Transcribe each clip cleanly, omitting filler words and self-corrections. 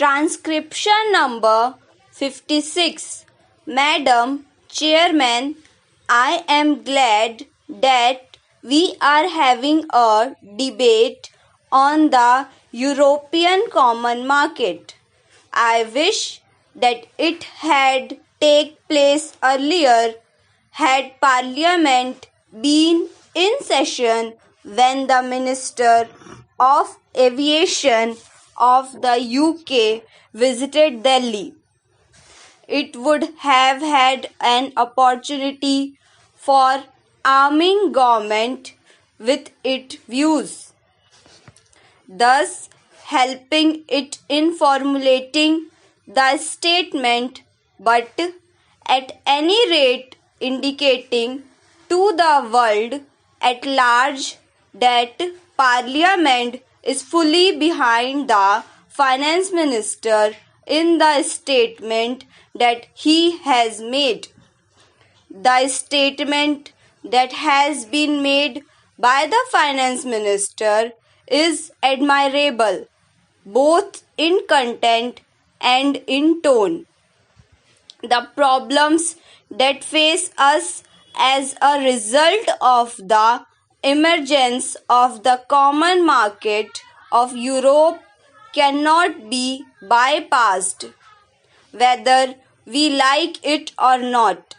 Transcription number 56. Madam Chairman, I am glad that we are having a debate on the European Common Market. I wish that it had taken place earlier had Parliament been in session when the Minister of Aviation of the UK visited Delhi. It would have had an opportunity for arming government with its views, thus helping it in formulating the statement, but at any rate indicating to the world at large that Parliament is fully behind the Finance Minister in the statement that he has made. The statement that has been made by the Finance Minister is admirable, both in content and in tone. The problems that face us as a result of the emergence of the common market of Europe cannot be bypassed, whether we like it or not.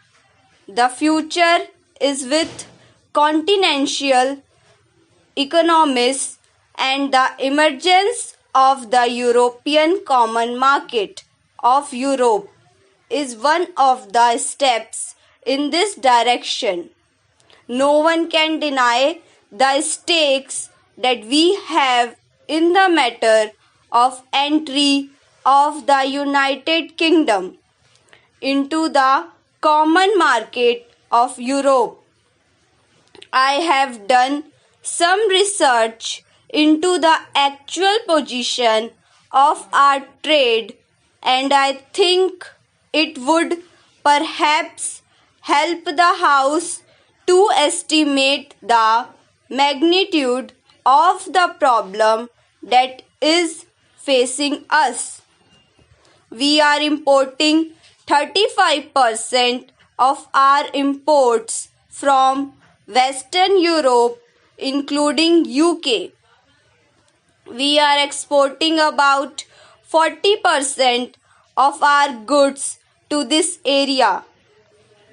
The future is with continental economies, and the emergence of the European Common Market of Europe is one of the steps in this direction. No one can deny the stakes that we have in the matter of entry of the United Kingdom into the common market of Europe. I have done some research into the actual position of our trade, and I think it would perhaps help the House to estimate the magnitude of the problem that is facing us. We are importing 35% of our imports from Western Europe, including UK. We are exporting about 40% of our goods to this area.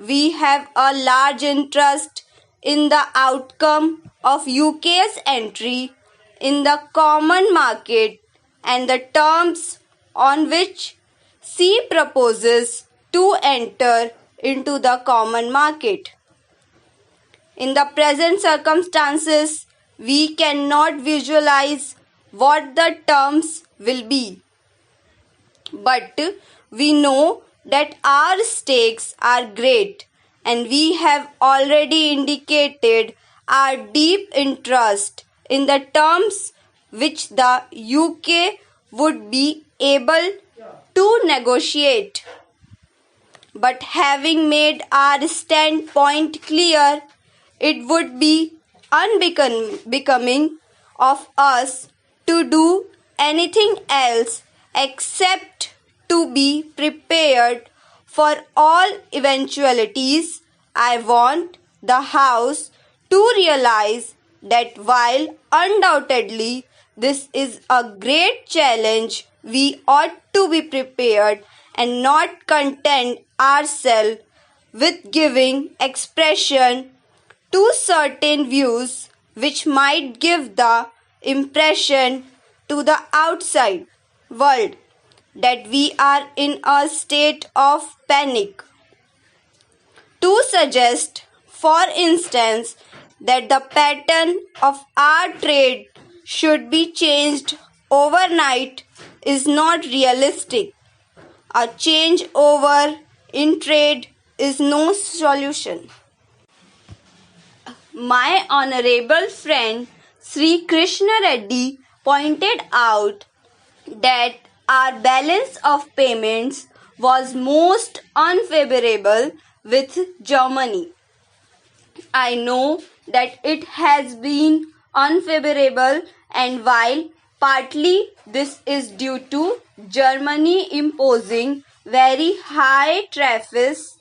We have a large interest in the outcome of UK's entry in the common market and the terms on which she proposes to enter into the common market. In the present circumstances, we cannot visualize what the terms will be, but we know that our stakes are great, and we have already indicated our deep interest in the terms which the UK would be able to negotiate. But having made our standpoint clear, it would be unbecoming of us to do anything else except to be prepared for all eventualities. I want the House to realize that while undoubtedly this is a great challenge, we ought to be prepared and not content ourselves with giving expression to certain views which might give the impression to the outside world that we are in a state of panic. To suggest, for instance, that the pattern of our trade should be changed overnight is not realistic. A changeover in trade is no solution. My honorable friend Sri Krishna Reddy pointed out that our balance of payments was most unfavorable with Germany. I know that it has been unfavorable, and while Partly this is due to Germany imposing very high tariffs.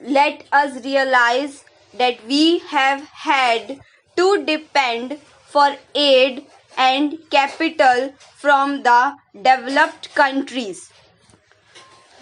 Let us realize that we have had to depend for aid and capital from the developed countries,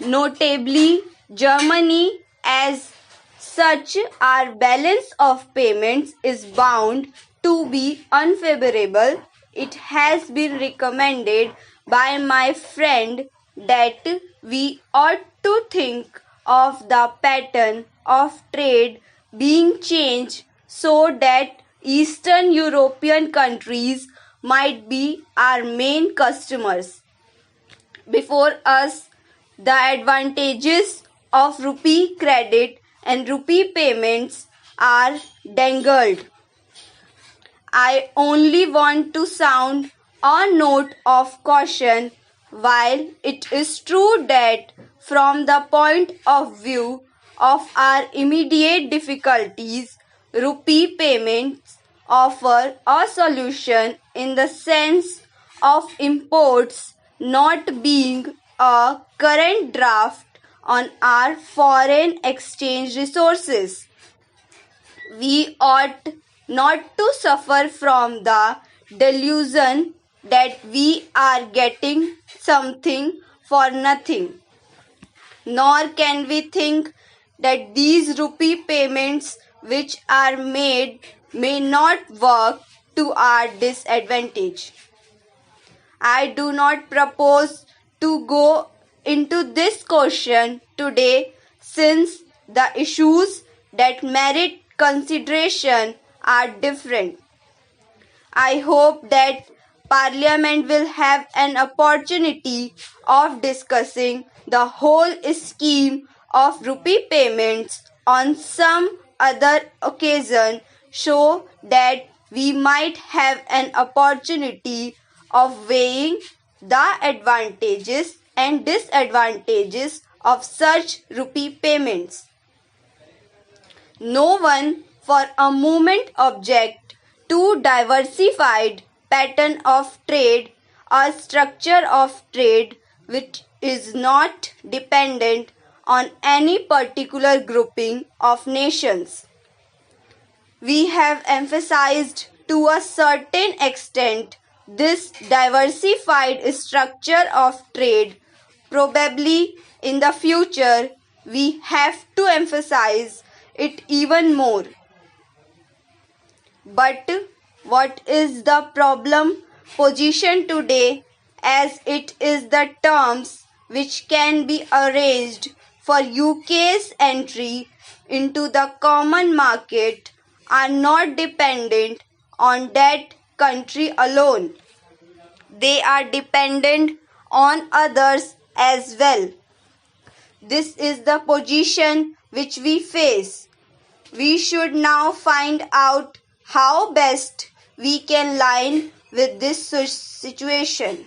notably Germany. As such, our balance of payments is bound to be unfavorable. It has been recommended by my friend that we ought to think of the pattern of trade being changed so that Eastern European countries might be our main customers. Before us, the advantages of rupee credit and rupee payments are dangled. I only want to sound a note of caution. While it is true that from the point of view of our immediate difficulties, rupee payments offer a solution in the sense of imports not being a current draft on our foreign exchange resources. We ought not to suffer from the delusion that we are getting something for nothing, nor can we think that these rupee payments which are made may not work to our disadvantage. I do not propose to go into this question today, since the issues that merit consideration are different. I hope that Parliament will have an opportunity of discussing the whole scheme of rupee payments on some other occasion, so that we might have an opportunity of weighing the advantages and disadvantages of such rupee payments. No one for a moment object to diversified pattern of trade, a structure of trade which is not dependent on any particular grouping of nations. We have emphasized to a certain extent this diversified structure of trade. Probably in the future we have to emphasize it even more. But what is the problem position today, as it is the terms which can be arranged for UK's entry into the common market are not dependent on that country alone. They are dependent on others as well. This is the position which we face. We should now find out how best we can line with this situation.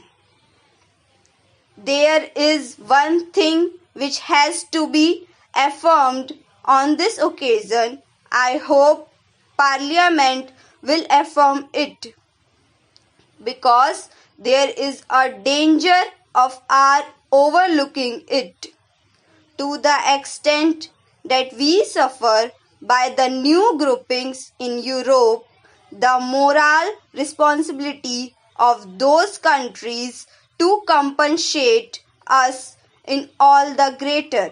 There is one thing which has to be affirmed on this occasion. I hope Parliament will affirm it, because there is a danger of our overlooking it, to the extent that we suffer by the new groupings in Europe. The moral responsibility of those countries to compensate us in all the greater.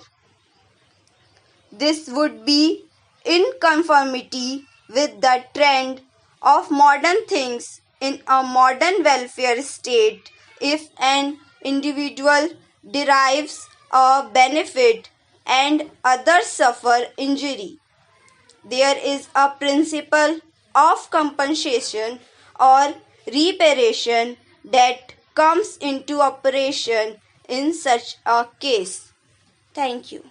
This would be in conformity with the trend of modern things in a modern welfare state. If an individual derives a benefit and others suffer injury, there is a principle of compensation or reparation that comes into operation in such a case. Thank you.